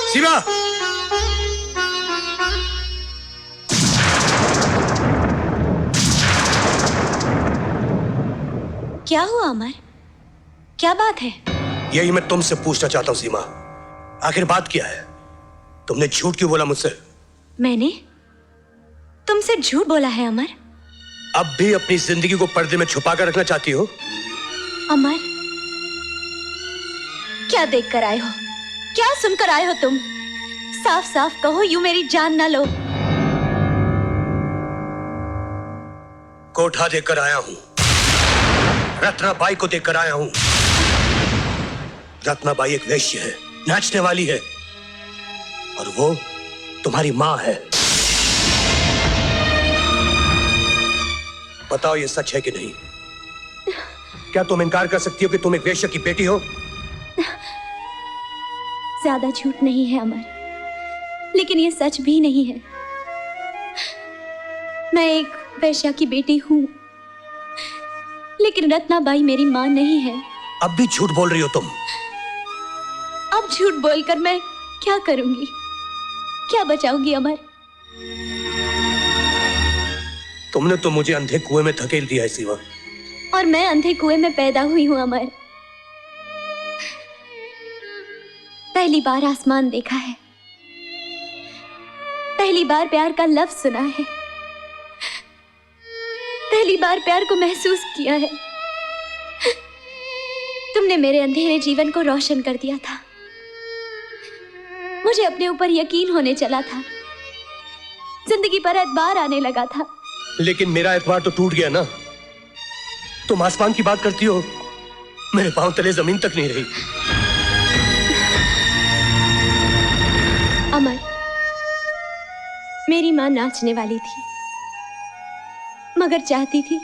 सीमा! क्या हुआ अमर? क्या बात है? यही मैं तुमसे पूछना चाहता हूं सीमा। आखिर बात क्या है? तुमने झूठ क्यों बोला मुझसे? मैंने तुमसे झूठ बोला है अमर? अब भी अपनी जिंदगी को पर्दे में छुपा कर रखना चाहती हो? अमर, क्या देख कर आए हो? क्या सुनकर आए हो तुम? साफ साफ कहो, यूं मेरी जान ना लो। कोठा देकर आया हूं, रत्नाबाई को देकर आया हूं। रत्नाबाई एक वेश्या है, नाचने वाली है, और वो तुम्हारी मां है। बताओ ये सच है कि नहीं? क्या तुम इनकार कर सकती हो कि तुम एक वेश्या की बेटी हो? ज्यादा झूठ नहीं है अमर, लेकिन ये सच भी नहीं है। मैं एक वेश्या की बेटी हूं, लेकिन रत्नाबाई मेरी मां नहीं है। अब भी झूठ बोल रही हो तुम। अब झूठ बोलकर मैं क्या करूंगी? क्या बचाऊंगी अमर? तुमने तो मुझे अंधे कुएं में धकेल दिया है सीमा। और मैं अंधे कुएं में पैदा हुई हूं अमर। पहली बार आसमान देखा है, पहली बार प्यार का लफ्ज सुना है, पहली बार प्यार को महसूस किया है। तुमने मेरे अंधेरे जीवन को रोशन कर दिया था। मुझे अपने ऊपर यकीन होने चला था, जिंदगी पर एतबार आने लगा था। लेकिन मेरा एतबार तो टूट गया ना। तुम आसमान की बात करती हो, मेरे पांव तले जमीन तक नहीं रही। अमर, मेरी मां नाचने वाली थी, मगर चाहती थी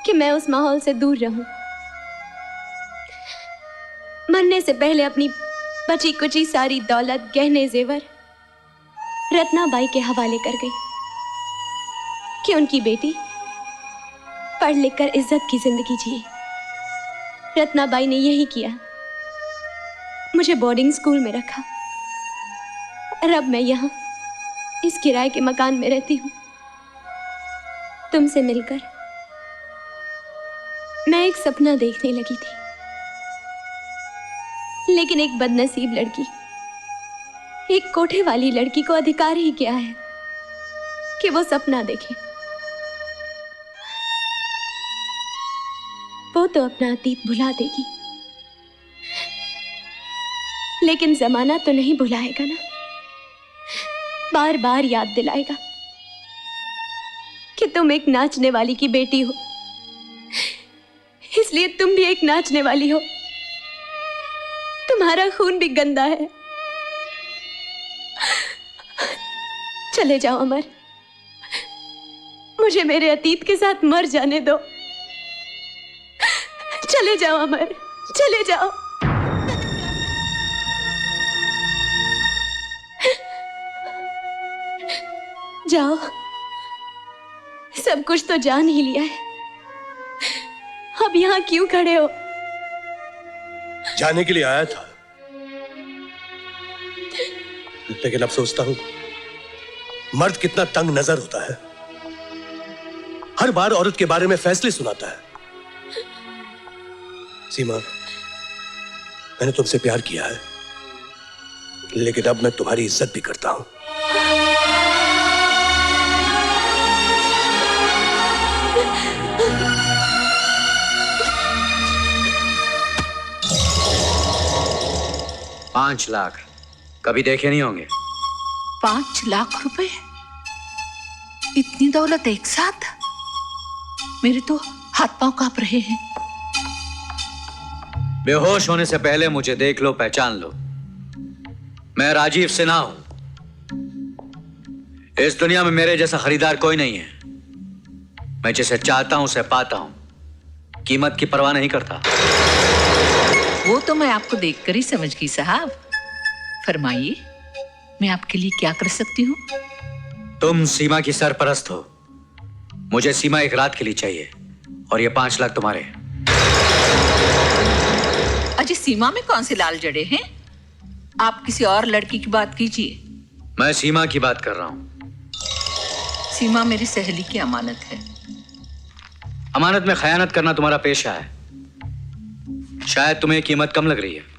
कि मैं उस माहौल से दूर रहूं। मरने से पहले अपनी बची कुची सारी दौलत, गहने जेवर रत्नाबाई के हवाले कर गई कि उनकी बेटी पढ़ लिख कर इज्जत की जिंदगी जिए। रत्नाबाई ने यही किया, मुझे बोर्डिंग स्कूल में रखा, और अब मैं यहां इस किराए के मकान में रहती हूं। तुमसे मिलकर मैं एक सपना देखने लगी थी, लेकिन एक बदनसीब लड़की, एक कोठे वाली लड़की को अधिकार ही क्या है कि वो सपना देखे। वो तो अपना अतीत भुला देगी, लेकिन जमाना तो नहीं भुलाएगा ना। बार बार याद दिलाएगा कि तुम एक नाचने वाली की बेटी हो, इसलिए तुम भी एक नाचने वाली हो। तुम्हारा खून भी गंदा है। चले जाओ अमर, मुझे मेरे अतीत के साथ मर जाने दो। चले जाओ अमर, चले जाओ। जाओ, सब कुछ तो जान ही लिया है, अब यहां क्यों खड़े हो? जाने के लिए आया था, लेकिन अब सोचता हूं मर्द कितना तंग नजर होता है। हर बार औरत के बारे में फैसले सुनाता है। सीमा, मैंने तुमसे प्यार किया है, लेकिन अब मैं तुम्हारी इज्जत भी करता हूं। ₹5 लाख कभी देखे नहीं होंगे। 5 लाख रुपए? इतनी दौलत एक साथ? मेरे तो हाथ पांव कांप रहे हैं। बेहोश होने से पहले मुझे देख लो, पहचान लो। मैं राजीव सिन्हा हूं। इस दुनिया में मेरे जैसा खरीदार कोई नहीं है। मैं जिसे चाहता हूं उसे पाता हूं, कीमत की परवाह नहीं करता। वो तो मैं आपको देखकर ही समझ गई साहब। फरमाइए, मैं आपके लिए क्या कर सकती हूँ? तुम सीमा की सरपरस्त हो। मुझे सीमा एक रात के लिए चाहिए, और ये 5 लाख तुम्हारे। अजय, सीमा में कौन से लाल जड़े हैं? आप किसी और लड़की की बात कीजिए। मैं सीमा की बात कर रहा हूं। सीमा मेरी सहेली की अमानत है। अमानत में खयानत करना तुम्हारा पेशा है। शायद तुम्हें कीमत कम लग रही है।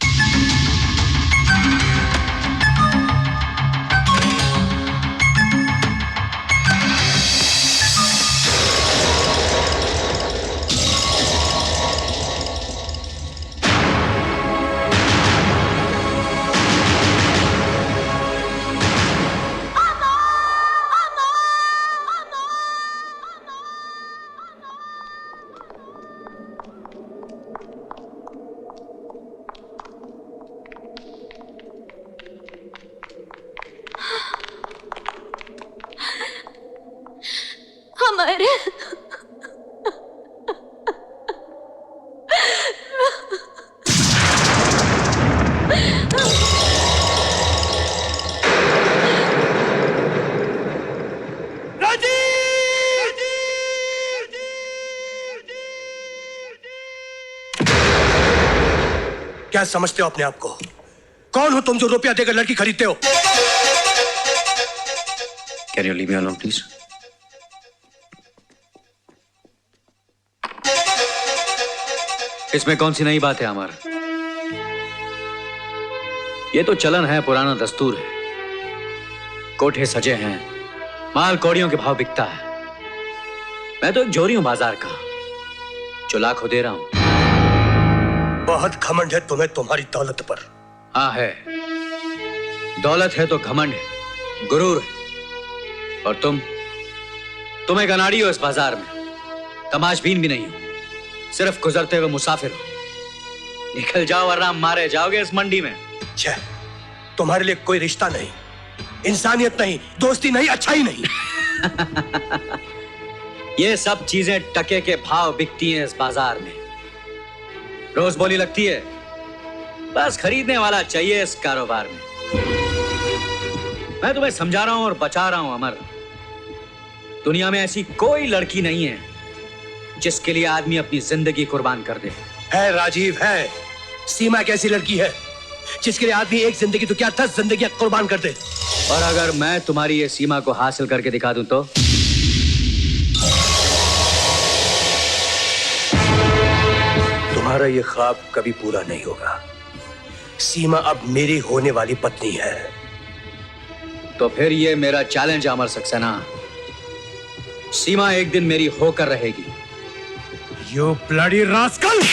अमर, क्या समझते हो अपने आप को? कौन हो तुम जो रुपया देकर लड़की खरीदते हो? Can you leave me alone please? इसमें कौन सी नई बात है अमर? ये तो चलन है, पुराना दस्तूर है। कोठे सजे हैं, माल कौड़ियों के भाव बिकता है। मैं तो एक जोरी हूं बाजार का, जो लाखों दे रहा हूं। बहुत घमंड है तुम्हें तुम्हारी दौलत पर। हाँ है, दौलत है तो घमंड है, गुरूर है। और तुम एक अनाड़ी हो इस बाजार में, तमाशबीन भी नहीं हो, सिर्फ गुजरते हुए मुसाफिर हो। निकल जाओ वरना मारे जाओगे इस मंडी में। छह, तुम्हारे लिए कोई रिश्ता नहीं, इंसानियत नहीं, दोस्ती नहीं, अच्छाई नहीं। ये सब चीजें टके के भाव बिकती हैं इस बाजार में। रोज बोली लगती है, बस खरीदने वाला चाहिए इस कारोबार में। मैं तुम्हें समझा रहा हूं और बचा रहा हूं अमर। दुनिया में ऐसी कोई लड़की नहीं है जिसके लिए आदमी अपनी जिंदगी कुर्बान कर दे। है राजीव, है। सीमा एक ऐसी लड़की है जिसके लिए आदमी एक जिंदगी तो क्या 10 जिंदगियां कुर्बान कर दे। और अगर मैं तुम्हारी ये सीमा को हासिल करके दिखा दूं तो? तुम्हारा ये ख्वाब कभी पूरा नहीं होगा। सीमा अब मेरी होने वाली पत्नी है। तो फिर ये मेरा चैलेंज अमर सक्सेना, सीमा एक दिन मेरी होकर रहेगी। You bloody rascal!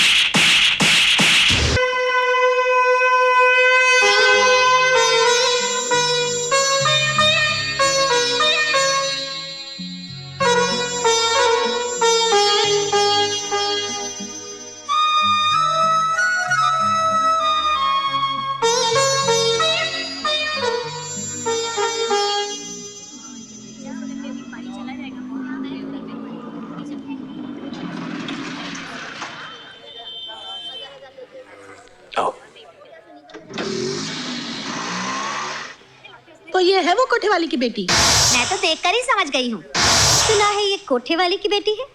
तो ये है वो कोठे वाली की बेटी? मैं तो देखकर ही समझ गई हूँ। सुना है ये कोठे वाली की बेटी है।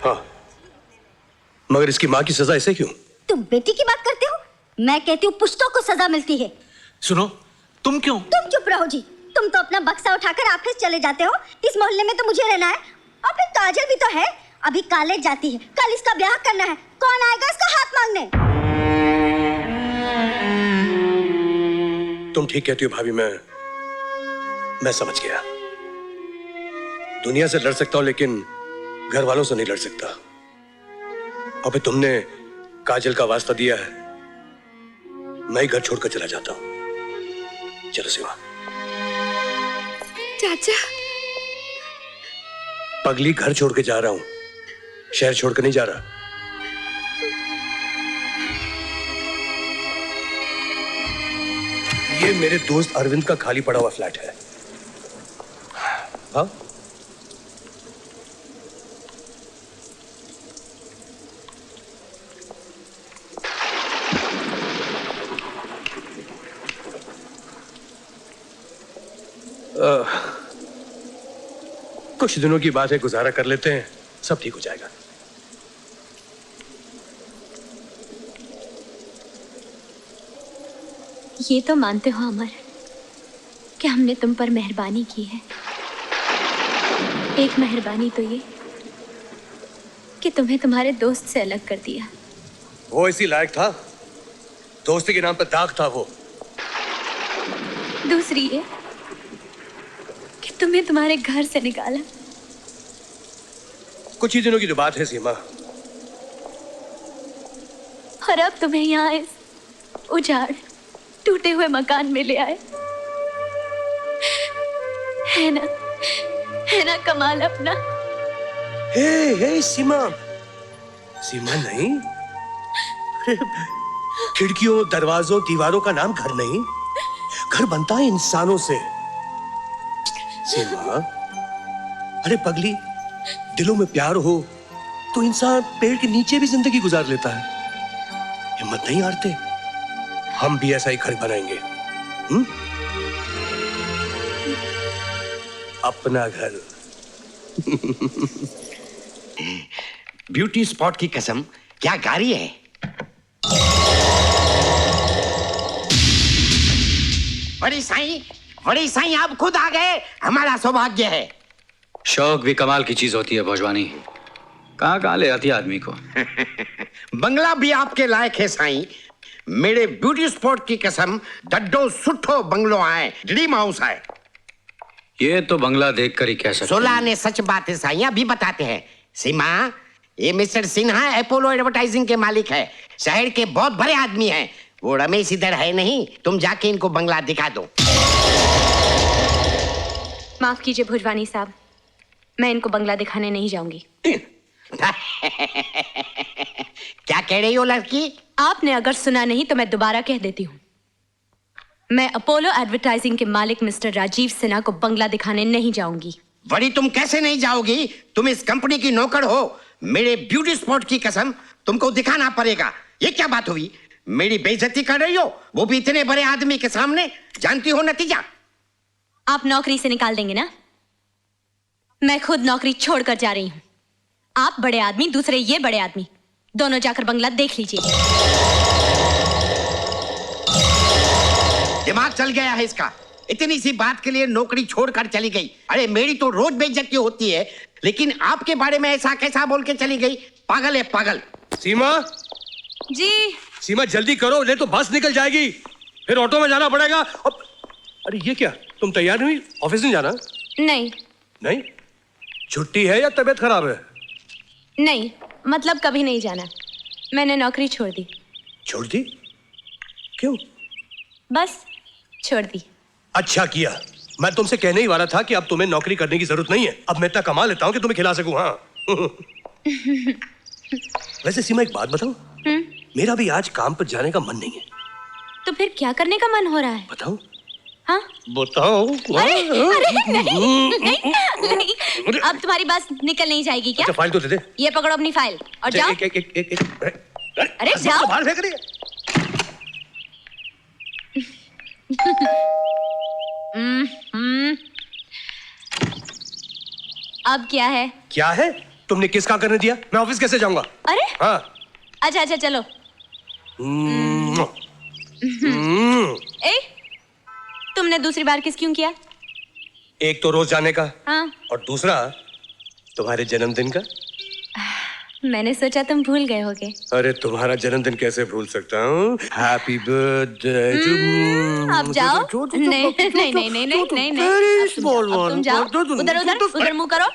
हाँ, मगर इसकी माँ की सजा ऐसे क्यों? तुम बेटी की बात करते हो? मैं कहती हूँ पुश्तों को सजा मिलती है। सुनो, तुम क्यों? तुम चुप रहो जी। तुम तो अपना बक्सा उठाकर ऑफिस चले जाते हो। इस मोहल्ले में तो मुझे रहना है। और फिर काजल भी तो है, अभी कॉलेज जाती है, कल इसका ब्याह करना है। कौन आएगा इसका हाथ मांगने? तुम ठीक कहती हो भाभी, मैं समझ गया। दुनिया से लड़ सकता हूं लेकिन घर वालों से नहीं लड़ सकता। और फिर तुमने काजल का वास्ता दिया है, मैं ही घर छोड़कर चला जाता हूं। चलो शिवा। चाचा, पगली घर छोड़ के जा रहा हूं, शहर छोड़कर नहीं जा रहा। ये मेरे दोस्त अरविंद का खाली पड़ा हुआ फ्लैट है। हाँ? कुछ दिनों की बात है, गुजारा कर लेते हैं, सब ठीक हो जाएगा। ये तो मानते हो अमर कि हमने तुम पर मेहरबानी की है। एक मेहरबानी तो ये कि तुम्हें तुम्हारे दोस्त से अलग कर दिया। वो इसी लायक था, दोस्ती के नाम पर दाग था वो। दूसरी ये कि तुम्हें तुम्हारे घर से निकाला। कुछ ही दिनों की तो बात है सीमा। और अब तुम्हें यहाँ इस उजाड़ टूटे हुए मकान में ले आए। है ना कमाल अपना। हे सीमा, सीमा नहीं, खिड़कियों दरवाजों दीवारों का नाम घर नहीं, घर बनता है इंसानों से। सीमा, अरे पगली, दिलों में प्यार हो तो इंसान पेड़ के नीचे भी जिंदगी गुजार लेता है। हिम्मत नहीं हारते, हम भी ऐसा ही घर बनाएंगे। अपना घर। ब्यूटी स्पॉट की कसम, क्या गाड़ी है। बड़ी साईं आप खुद आ गए, हमारा सौभाग्य है। शौक भी कमाल की चीज होती है भोजवानी, कहाँ ले आती है आदमी को। बंगला भी आपके लायक है साईं। मेरे ब्यूटी स्पॉट की कसम, डड्डो सुठो बंगलो आए, ड्रीम हाउस है। ये तो बंगला देखकर ही कह सकते हैं। सोला ने सच बात है साईं, अभी बताते हैं। सीमा, ये मिस्टर सिन्हा अपोलो एडवर्टाइजिंग के मालिक है, शहर के बहुत बड़े आदमी हैं। वो रमेश इधर है नहीं, तुम जाके इनको बंगला दिखा दो। माफ कीजिए भोजवानी साहब, मैं इनको बंगला दिखाने नहीं जाऊंगी। क्या कह रही हो लड़की? आपने अगर सुना नहीं तो मैं दोबारा कह देती हूँ। मैं अपोलो एडवर्टाइजिंग के मालिक मिस्टर राजीव सिन्हा को बंगला दिखाने नहीं जाऊंगी। बड़ी, तुम कैसे नहीं जाओगी? तुम इस कंपनी की नौकर हो। मेरे ब्यूटी स्पॉट की कसम, तुमको दिखाना पड़ेगा। ये क्या बात हुई? मेरी बेइज्जती कर रही हो, वो भी इतने बड़े आदमी के सामने। जानती हो नतीजा? आप नौकरी से निकाल देंगे ना? मैं खुद नौकरी छोड़कर जा रही हूँ। आप बड़े आदमी, दूसरे ये बड़े आदमी, दोनों जाकर बंगला देख लीजिए। दिमाग चल गया है इसका। इतनी सी बात के लिए नौकरी छोड़कर चली गई। अरे मेरी तो रोज बेइज्जती होती है, लेकिन आपके बारे में ऐसा कैसा बोल के चली गई? पागल है पागल। सीमा जी। सीमा जल्दी करो, नहीं तो बस निकल जाएगी, फिर ऑटो में जाना पड़ेगा। अरे ये क्या, तुम तैयार नहीं हुई? ऑफिस नहीं जाना? नहीं नहीं, छुट्टी है या तबीयत खराब है? नहीं, मतलब कभी नहीं जाना। मैंने नौकरी छोड़ दी। छोड़ दी? क्यों? बस छोड़ दी। अच्छा किया। मैं तुमसे कहने ही वाला था कि अब तुम्हें नौकरी करने की जरूरत नहीं है। अब मैं इतना कमा लेता हूं कि तुम्हें खिला सकूं। हाँ। वैसे सीमा एक बात बताऊं, मेरा भी आज काम पर जाने का मन नहीं है। तो फिर क्या करने का मन हो रहा है? बताऊं? हाँ? बताओ। अरे नहीं, अब तुम्हारी बात निकल नहीं जाएगी क्या? अच्छा फाइल तो दे दे। ये पकड़ो अपनी फाइल और जाओ। एक। अरे जाओ। बाहर फेंक रही है। अब क्या है? क्या है? तुमने किस काम करने दिया? मैं ऑफिस कैसे जाऊंगा? अरे हाँ। अच्छा चलो। ए, तुमने दूसरी बार किस क्यों किया? एक तो रोज जाने का, हाँ। और दूसरा तुम्हारे जन्मदिन का। मैंने सोचा तुम भूल गए होगे। अरे तुम्हारा जन्मदिन कैसे भूल सकता हूँ? Happy birthday to. अब जाओ। नहीं, अब तुम जाओ। उधर मुंह करो।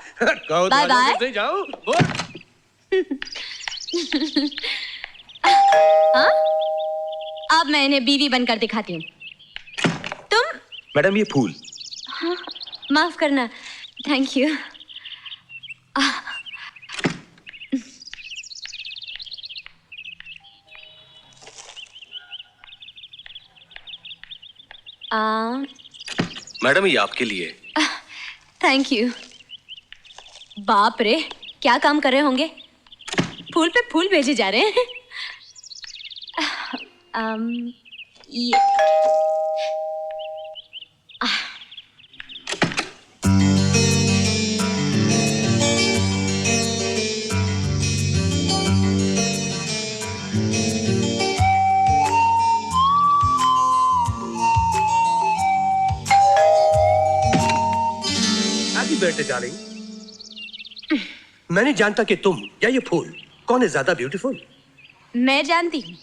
Bye bye. जाओ। हाँ? अब मैं इन्हें बीवी बनकर दिखाती हूँ। तुम? मैडम ये फूल। हाँ, माफ करना। Thank you. मैडम ये आपके लिए। Thank you. बाप रे, क्या काम कर रहे होंगे? फूल पे फूल भेजे जा रहे हैं। ये मिनट डार्लिंग। मैं नहीं जानता कि तुम या ये फूल कौन है ज्यादा ब्यूटीफुल। मैं जानती हूँ,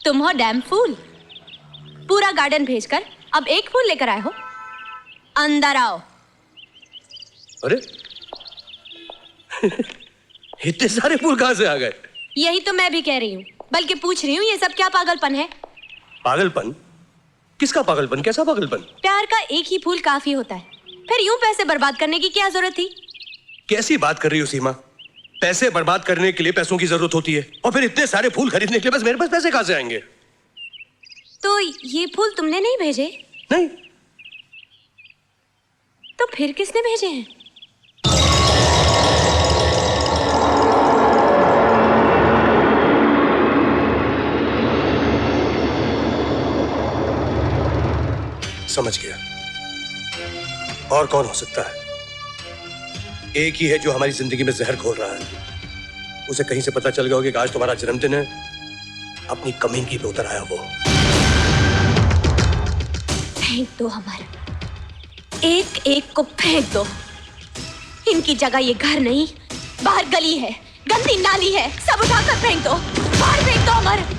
तुम हो डैम फूल। पूरा गार्डन भेजकर अब एक फूल लेकर आए हो। अंदर आओ। अरे इतने सारे फूल कहां से आ गए? यही तो मैं भी कह रही हूँ, बल्कि पूछ रही हूँ ये सब क्या पागलपन है। पागलपन? किसका पागलपन? कैसा पागलपन? प्यार का एक ही फूल काफी होता है, फिर यूं पैसे बर्बाद करने की क्या जरूरत थी? कैसी बात कर रही हो सीमा? पैसे बर्बाद करने के लिए पैसों की जरूरत होती है, और फिर इतने सारे फूल खरीदने के लिए बस मेरे पास पैसे कहां से आएंगे? तो ये फूल तुमने नहीं भेजे? नहीं। तो फिर किसने भेजे हैं? समझ गया। और कौन हो सकता है? एक ही है जो हमारी जिंदगी में जहर घोल रहा है। उसे कहीं से पता चल गया होगा कि आज तुम्हारा जन्मदिन है, अपनी कमीनगी पे उतर आया वो। फेंक दो हमारे, एक एक को फेंक दो। इनकी जगह ये घर नहीं, बाहर गली है, गंदी नाली है, सब उठाकर फेंक दो, बाहर फेंक दो अमर।